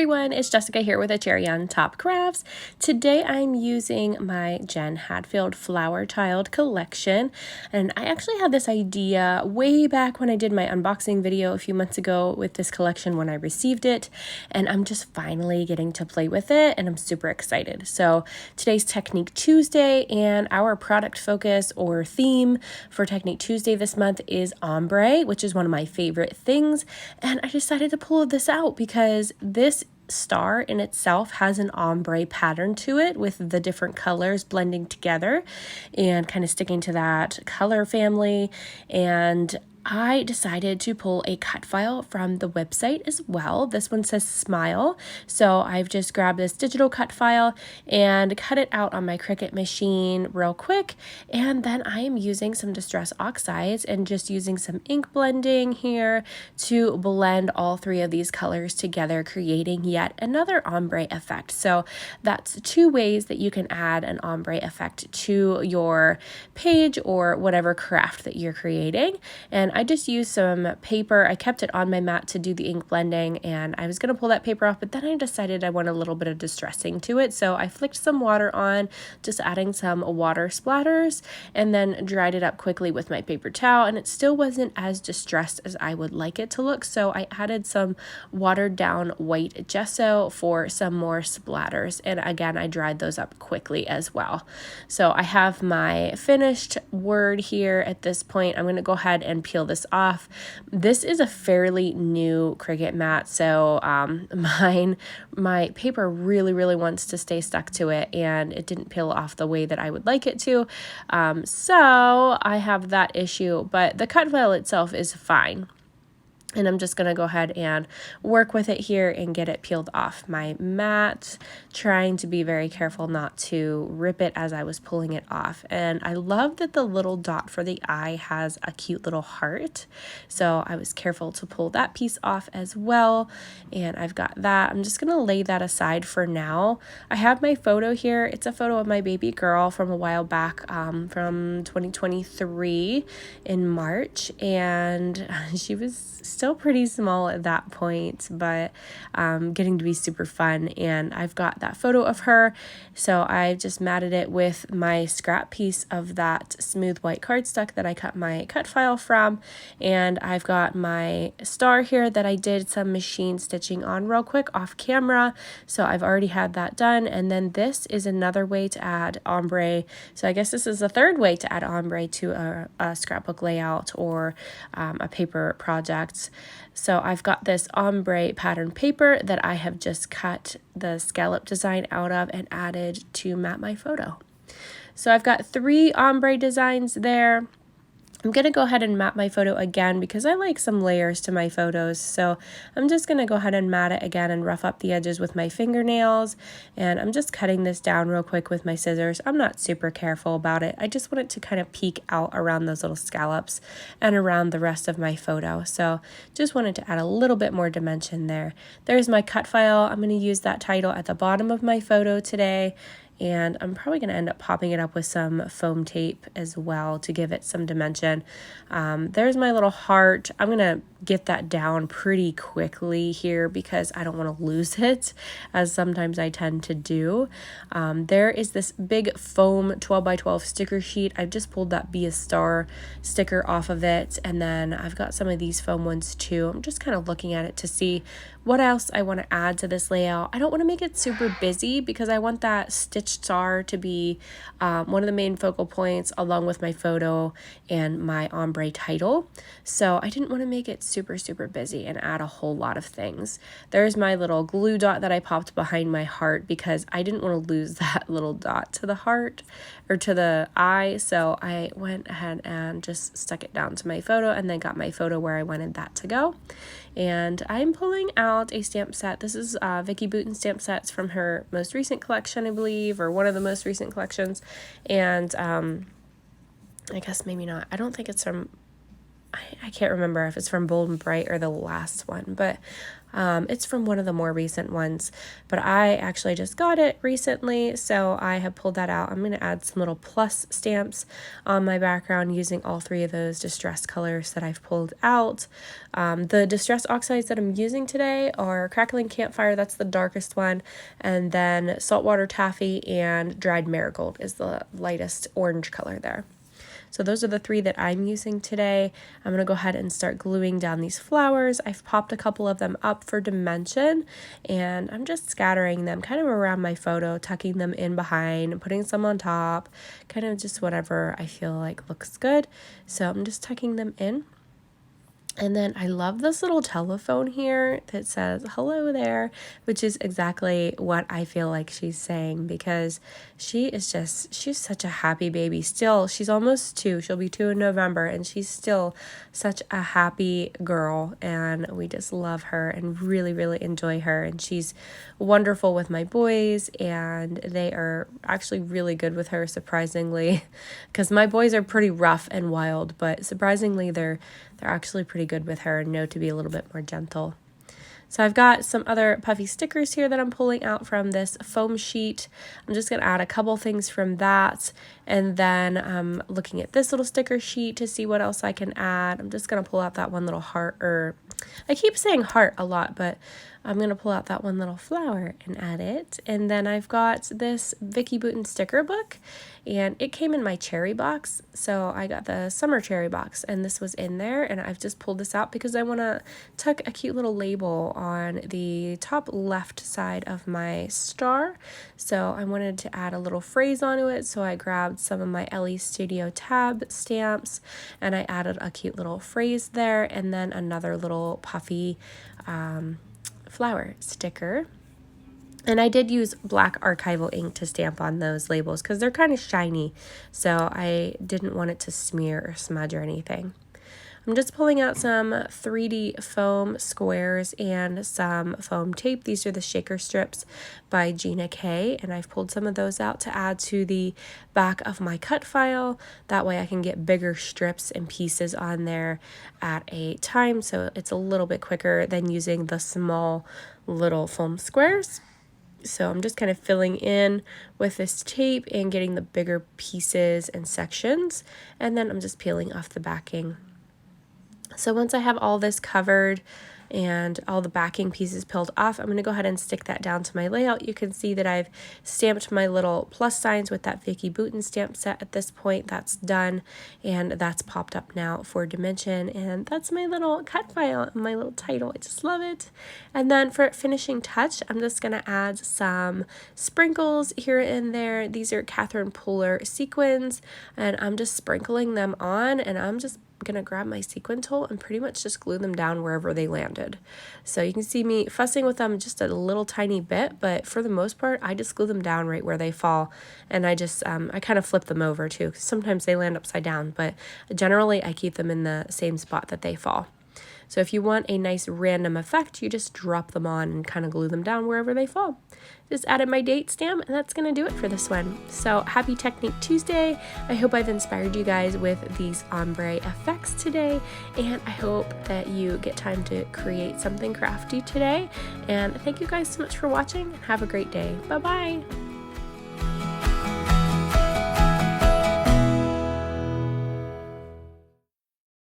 everyone, it's Jessica here with a Cherry on Top Crafts. Today I'm using my Jen Hadfield Flower Child collection, and I actually had this idea way back when I did my unboxing video a few months ago with this collection when I received it, and I'm just finally getting to play with it and I'm super excited. So today's Technique Tuesday, and our product focus or theme for Technique Tuesday this month is Ombre, which is one of my favorite things, and I decided to pull this out because this star in itself has an ombre pattern to it with the different colors blending together and kind of sticking to that color family. And I decided to pull a cut file from the website as well. This one says Smile. So I've just grabbed this digital cut file and cut it out on my Cricut machine real quick. And then I am using some Distress Oxides and just using some ink blending here to blend all three of these colors together, creating yet another ombre effect. So that's two ways that you can add an ombre effect to your page or whatever craft that you're creating. And I just used some paper. I kept it on my mat to do the ink blending, and I was going to pull that paper off, but then I decided I want a little bit of distressing to it. So I flicked some water on, just adding some water splatters, and then dried it up quickly with my paper towel, and it still wasn't as distressed as I would like it to look. So I added some watered down white gesso for some more splatters. And again, I dried those up quickly as well. So I have my finished word here at this point. I'm going to go ahead and peel this off. This is a fairly new Cricut mat, so my paper really wants to stay stuck to it, and it didn't peel off the way that I would like it to. So I have that issue, but the cut file itself is fine. And I'm just going to go ahead and work with it here and get it peeled off my mat, trying to be very careful not to rip it as I was pulling it off. And I love that the little dot for the eye has a cute little heart. So I was careful to pull that piece off as well. And I've got that. I'm just going to lay that aside for now. I have my photo here. It's a photo of my baby girl from a while back, from 2023 in March. And she was still pretty small at that point, but getting to be super fun. And I've got that photo of her, so I've just matted it with my scrap piece of that smooth white cardstock that I cut my cut file from. And I've got my star here that I did some machine stitching on real quick off camera, so I've already had that done. And then this is another way to add ombre, so I guess this is the third way to add ombre to a scrapbook layout or a paper project. So I've got this ombre pattern paper that I have just cut the scallop design out of and added to mat my photo. So I've got 3 ombre designs there. I'm going to go ahead and mat my photo again because I like some layers to my photos. So I'm just going to go ahead and mat it again and rough up the edges with my fingernails. And I'm just cutting this down real quick with my scissors. I'm not super careful about it. I just want it to kind of peek out around those little scallops and around the rest of my photo. So just wanted to add a little bit more dimension there. There's my cut file. I'm going to use that title at the bottom of my photo today. And I'm probably going to end up popping it up with some foam tape as well to give it some dimension. There's my little heart. I'm going to get that down pretty quickly here because I don't want to lose it, as sometimes I tend to do. There is this big foam 12x12 sticker sheet. I've just pulled that Be a Star sticker off of it, and then I've got some of these foam ones too. I'm just kind of looking at it to see what else I want to add to this layout. I don't want to make it super busy because I want that stitched star to be one of the main focal points along with my photo and my ombre title. So I didn't want to make it super busy and add a whole lot of things. There's my little glue dot that I popped behind my heart because I didn't want to lose that little dot to the heart or to the eye. So I went ahead and just stuck it down to my photo and then got my photo where I wanted that to go. And I'm pulling out a stamp set. This is Vicki Boutin stamp sets from her most recent collection, I believe, or one of the most recent collections. And I guess maybe not. I don't think it's from I can't remember if it's from Bold and Bright or the last one, but it's from one of the more recent ones. But I actually just got it recently, so I have pulled that out. I'm going to add some little plus stamps on my background using all three of those distress colors that I've pulled out. The distress oxides that I'm using today are Crackling Campfire, that's the darkest one, and then Saltwater Taffy and Dried Marigold is the lightest orange color there. So those are the three that I'm using today. I'm going to go ahead and start gluing down these flowers. I've popped a couple of them up for dimension, and I'm just scattering them kind of around my photo, tucking them in behind, putting some on top, kind of just whatever I feel like looks good. So I'm just tucking them in. And then I love this little telephone here that says, hello there, which is exactly what I feel like she's saying, because she's such a happy baby. Still, she's almost 2. She'll be 2 in November, and she's still such a happy girl, and we just love her and really, really enjoy her. And she's wonderful with my boys, and they are actually really good with her, surprisingly, because my boys are pretty rough and wild, but surprisingly they're actually pretty good with her and know to be a little bit more gentle. So I've got some other puffy stickers here that I'm pulling out from this foam sheet. I'm just going to add a couple things from that, and then I'm looking at this little sticker sheet to see what else I can add. I'm just going to pull out that one little heart, or I keep saying heart a lot, but I'm going to pull out that one little flower and add it. And then I've got this Vicky Bouton sticker book, and it came in my cherry box. So I got the summer cherry box, and this was in there, and I've just pulled this out because I want to tuck a cute little label on the top left side of my star. So I wanted to add a little phrase onto it, so I grabbed some of my Ellie Studio tab stamps, and I added a cute little phrase there, and then another little puffy flower sticker. And I did use black archival ink to stamp on those labels because they're kind of shiny, so I didn't want it to smear or smudge or anything. I'm just pulling out some 3D foam squares and some foam tape. These are the shaker strips by Gina K, and I've pulled some of those out to add to the back of my cut file. That way I can get bigger strips and pieces on there at a time, so it's a little bit quicker than using the small little foam squares. So I'm just kind of filling in with this tape and getting the bigger pieces and sections, and then I'm just peeling off the backing. So once I have all this covered and all the backing pieces peeled off, I'm going to go ahead and stick that down to my layout. You can see that I've stamped my little plus signs with that Vicky Bouton stamp set at this point. That's done, and that's popped up now for dimension, and that's my little cut file and my little title. I just love it. And then for finishing touch, I'm just going to add some sprinkles here and there. These are Catherine Puller sequins, and I'm just sprinkling them on, and I'm just gonna grab my sequin tool and pretty much just glue them down wherever they landed. So you can see me fussing with them just a little tiny bit, but for the most part I just glue them down right where they fall, and I just I kind of flip them over too, because sometimes they land upside down, but generally I keep them in the same spot that they fall. So if you want a nice random effect, you just drop them on and kind of glue them down wherever they fall. Just added my date stamp, and that's going to do it for this one. So happy Technique Tuesday. I hope I've inspired you guys with these ombre effects today, and I hope that you get time to create something crafty today. And thank you guys so much for watching. Have a great day. Bye-bye.